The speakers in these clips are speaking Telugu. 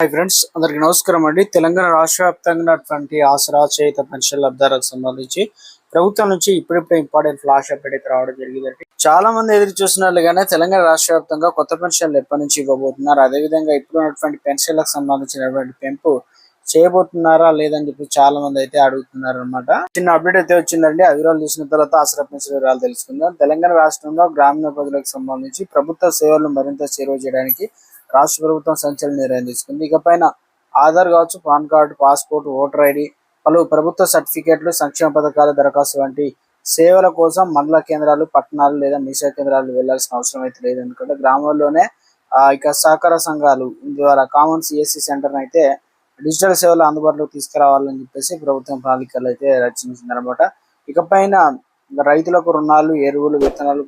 హాయ్ ఫ్రెండ్స్, అందరికి నమస్కారం అండి. తెలంగాణ రాష్ట్ర వ్యాప్తంగా ఉన్నటువంటి ఆసరా చేయుత పెన్షన్ లబ్ధాలకు సంబంధించి ప్రభుత్వం నుంచి ఇప్పుడిప్పుడే ఇంపార్టెంట్ ఫ్లాష్ అప్డేట్ అయితే రావడం జరిగిందండి. చాలా మంది ఎదురు చూస్తున్నట్లుగానే తెలంగాణ రాష్ట్ర వ్యాప్తంగా కొత్త పెన్షన్లు ఎప్పటి నుంచి ఇవ్వబోతున్నారు, అదేవిధంగా ఇప్పుడు ఉన్నటువంటి పెన్షన్లకు సంబంధించినటువంటి పెంపు చేయబోతున్నారా లేదని చెప్పి చాలా మంది అయితే అడుగుతున్నారు అనమాట. చిన్న అప్డేట్ అయితే వచ్చిందండి. ఆ వివరాలు చూసిన తర్వాత ఆసరా పెన్షన్ వివరాలు తెలుసుకుందాం. తెలంగాణ రాష్ట్రంలో గ్రామీణ ప్రజలకు సంబంధించి ప్రభుత్వ సేవలను మరింత చేరువ చేయడానికి రాష్ట్ర ప్రభుత్వం సంచలన నిర్ణయం తీసుకుంది. ఇకపైన ఆధార్ కావచ్చు, pan card, passport, voter ID, పలు ప్రభుత్వ సర్టిఫికేట్లు, సంక్షేమ పథకాల దరఖాస్తు వంటి సేవల కోసం మండల కేంద్రాలు, పట్టణాలు లేదా మీసేవ కేంద్రాలు వెళ్లాల్సిన అవసరం అయితే లేదు. ఎందుకంటే గ్రామాల్లోనే ఇక సహకార సంఘాలు ద్వారా కామన్ సిఎస్సి సెంటర్ అయితే డిజిటల్ సేవలు అందుబాటులోకి తీసుకురావాలని చెప్పేసి ప్రభుత్వం ప్రణాళికలు అయితే రచించింది అనమాట. ఇకపైన రైతులకు రుణాలు, ఎరువులు, విత్తనాలు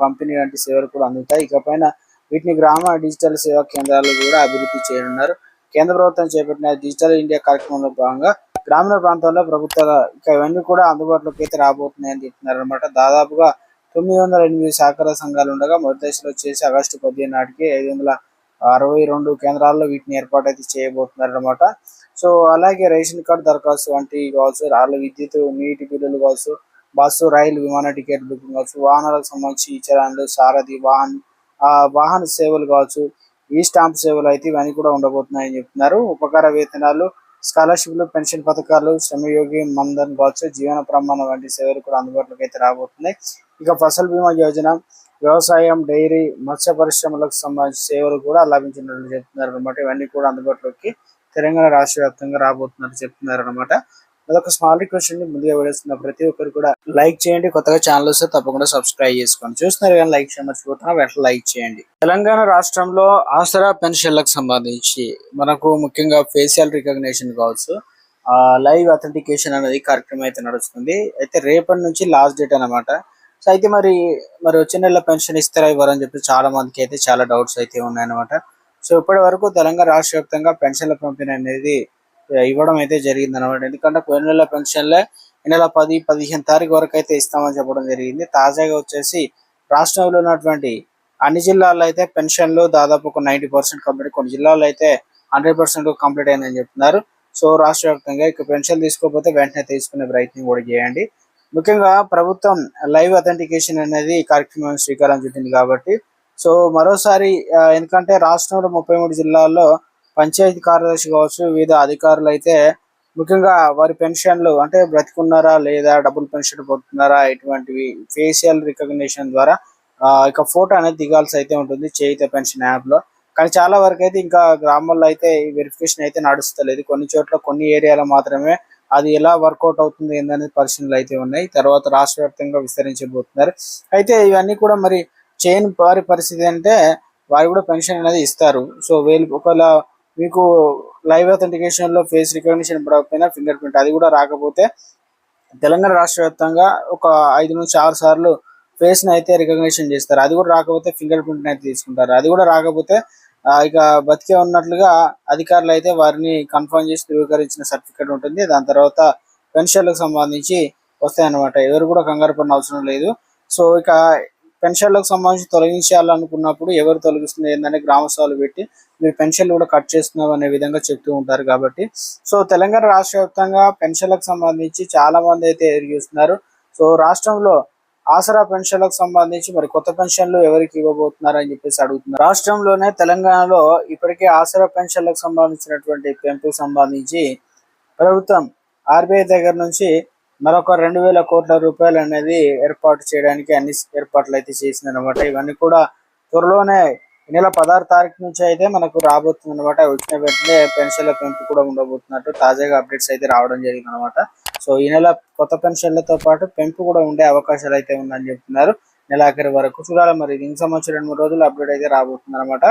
పంపిణీ వంటి సేవలు కూడా అందుతాయి. ఇకపైన వీటిని గ్రామ డిజిటల్ సేవా కేంద్రాలు కూడా అభివృద్ధి చేయనున్నారు. కేంద్ర ప్రభుత్వం చేపట్టిన డిజిటల్ ఇండియా కార్యక్రమంలో భాగంగా గ్రామీణ ప్రాంతాల్లో ప్రభుత్వాల ఇవన్నీ కూడా అందుబాటులోకి అయితే రాబోతున్నాయని చెప్తున్నారు అనమాట. దాదాపుగా 908 సహకార సంఘాలు ఉండగా మొదటి దశలో వచ్చేసి ఆగస్టు 15 నాటికి 562 కేంద్రాల్లో వీటిని ఏర్పాటు అయితే చేయబోతున్నారు అనమాట. సో అలాగే రేషన్ కార్డు దరఖాస్తు వంటివి కావచ్చు, రాళ్ళ విద్యుత్, నీటి బిల్లులు కావచ్చు, బస్సు, రైలు, విమాన టికెట్ బుకింగ్ కావచ్చు, వాహనాలకు సంబంధించి చలాన్లు, సారథి, వాహన సేవలు కావచ్చు, ఈ స్టాంప్ సేవలు అయితే ఇవన్నీ కూడా ఉండబోతున్నాయని చెప్తున్నారు. ఉపకార వేతనాలు, స్కాలర్షిప్లు, పెన్షన్ పథకాలు, శ్రమయోగి మన్ధన్ కావచ్చు, జీవన ప్రమాణం వంటి సేవలు కూడా అందుబాటులోకి అయితే రాబోతున్నాయి. ఇక ఫసల్ బీమా యోజన, వ్యవసాయం, డైరీ, మత్స్య పరిశ్రమలకు సంబంధించిన సేవలు కూడా లభించినట్లు చెప్తున్నారు అనమాట. ఇవన్నీ కూడా అందుబాటులోకి తెలంగాణ రాష్ట్ర వ్యాప్తంగా రాబోతున్నట్టు చెప్తున్నారు అనమాట. అదొక స్మాల్ రిక్వెస్ట్ అండి. ముందుగా వేస్తున్న ప్రతి ఒక్కరు కూడా లైక్ చేయండి. కొత్తగా ఛానల్ వస్తే తప్పకుండా సబ్స్క్రైబ్ చేసుకోండి. చూస్తున్నారు కానీ లైక్ చేయడం మర్చిపోతున్నా, వెంటనే లైక్ చేయండి. తెలంగాణ రాష్ట్రంలో ఆసరా పెన్షన్లకు సంబంధించి మనకు ముఖ్యంగా ఫేషియల్ రికగ్నిషన్ కావచ్చు, లైవ్ అథెంటికేషన్ అనేది కార్యక్రమం అయితే నడుస్తుంది. అయితే రేపటి నుంచి లాస్ట్ డేట్ అనమాట. సో అయితే మరి వచ్చే నెల పెన్షన్ ఇస్తారా ఇవ్వరని చెప్పి చాలా మందికి అయితే చాలా డౌట్స్ అయితే ఉన్నాయన్నమాట. సో ఇప్పటి వరకు తెలంగాణ రాష్ట్ర వ్యాప్తంగా పెన్షన్ల పంపిణీ అనేది ఇవ్వడం అయితే జరిగింది అనమాట. ఎందుకంటే కొన్ని నెలల పెన్షన్లే ఈ నెల 10-15 తారీఖు వరకు అయితే ఇస్తామని చెప్పడం జరిగింది. తాజాగా వచ్చేసి రాష్ట్రంలో ఉన్నటువంటి అన్ని జిల్లాల్లో అయితే పెన్షన్లు దాదాపు ఒక 90% కంప్లీట్, కొన్ని జిల్లాల్లో అయితే 100% కంప్లీట్ అయిందని చెప్తున్నారు. సో రాష్ట్ర వ్యాప్తంగా ఇక పెన్షన్ తీసుకోకపోతే వెంటనే తీసుకునే ప్రయత్నం కూడా చేయండి. ముఖ్యంగా ప్రభుత్వం లైవ్ అథెంటికేషన్ అనేది ఈ కార్యక్రమం శ్రీకారం చుట్టింది కాబట్టి సో మరోసారి ఎందుకంటే రాష్ట్రంలో 33 జిల్లాల్లో పంచాయతీ కార్యదర్శి కావచ్చు, వివిధ అధికారులు అయితే ముఖ్యంగా వారి పెన్షన్లు అంటే బ్రతికున్నారా లేదా, డబుల్ పెన్షన్ పొందుతున్నారా, ఇటువంటివి ఫేషియల్ రికగ్నిషన్ ద్వారా ఇక ఫోటో అనేది దిగాల్సి అయితే ఉంటుంది చేయుత పెన్షన్ యాప్లో. కానీ చాలా వరకు అయితే ఇంకా గ్రామాల్లో అయితే ఈ వెరిఫికేషన్ అయితే నడుస్తలేదు. కొన్ని చోట్ల కొన్ని ఏరియాలో మాత్రమే అది ఎలా వర్కౌట్ అవుతుంది ఏందనేది పరిశీలనలు అయితే ఉన్నాయి. తర్వాత రాష్ట్ర వ్యాప్తంగా విస్తరించబోతున్నారు. అయితే ఇవన్నీ కూడా మరి చేయని వారి పరిస్థితి అంటే వారు కూడా పెన్షన్ అనేది ఇస్తారు. సో ఒకవేళ మీకు లైవ్ అథెంటికేషన్ లో ఫేస్ రికగ్నిషన్ పడకపోయినా ఫింగర్ ప్రింట్ అది కూడా రాకపోతే తెలంగాణ రాష్ట్ర వ్యాప్తంగా ఒక 5 నుంచి 6 సార్లు ఫేస్ ని అయితే రికగ్నిషన్ చేస్తారు. అది కూడా రాకపోతే ఫింగర్ ప్రింట్ అయితే తీసుకుంటారు. అది కూడా రాకపోతే ఇక బతికే ఉన్నట్లుగా అధికారులు అయితే వారిని కన్ఫర్మ్ చేసి ధృవీకరించిన సర్టిఫికేట్ ఉంటుంది. దాని తర్వాత పెన్షన్లకు సంబంధించి వస్తాయన్నమాట. ఎవరు కూడా కంగారు పడిన అవసరం లేదు. సో ఇక పెన్షన్లకు సంబంధించి తొలగించాలనుకున్నప్పుడు ఎవరు తొలగిస్తుంది ఏంటంటే గ్రామ సభలు పెట్టి మీరు పెన్షన్లు కూడా కట్ చేస్తున్నాం అనే విధంగా చెప్తూ ఉంటారు. కాబట్టి సో తెలంగాణ రాష్ట్ర వ్యాప్తంగా పెన్షన్లకు సంబంధించి చాలా మంది అయితే ఎదురు చూస్తున్నారు. సో రాష్ట్రంలో ఆసరా పెన్షన్లకు సంబంధించి మరి కొత్త పెన్షన్లు ఎవరికి ఇవ్వబోతున్నారు అని చెప్పేసి అడుగుతున్నారు. రాష్ట్రంలోనే తెలంగాణలో ఇప్పటికే ఆసరా పెన్షన్లకు సంబంధించినటువంటి పెంపుకు సంబంధించి ప్రభుత్వం ఆర్బీఐ దగ్గర నుంచి మరొక 2,000 కోట్ల రూపాయలు అనేది ఏర్పాటు చేయడానికి అన్ని ఏర్పాట్లు అయితే చేసింది అనమాట. ఇవన్నీ కూడా త్వరలోనే ఈ నెల 16 తారీఖు నుంచి అయితే మనకు రాబోతుంది అనమాట. వచ్చిన వెంటనే పెన్షన్ల పెంపు కూడా ఉండబోతున్నట్టు తాజాగా అప్డేట్స్ అయితే రావడం జరిగింది అనమాట. సో ఈ నెల కొత్త పెన్షన్లతో పాటు పెంపు కూడా ఉండే అవకాశాలు అయితే ఉందని చెప్తున్నారు. నెలాఖరి వరకు చూడాలి. మరి దీనికి సంబంధించి 2-3 రోజులు అప్డేట్ అయితే రాబోతుంది అనమాట.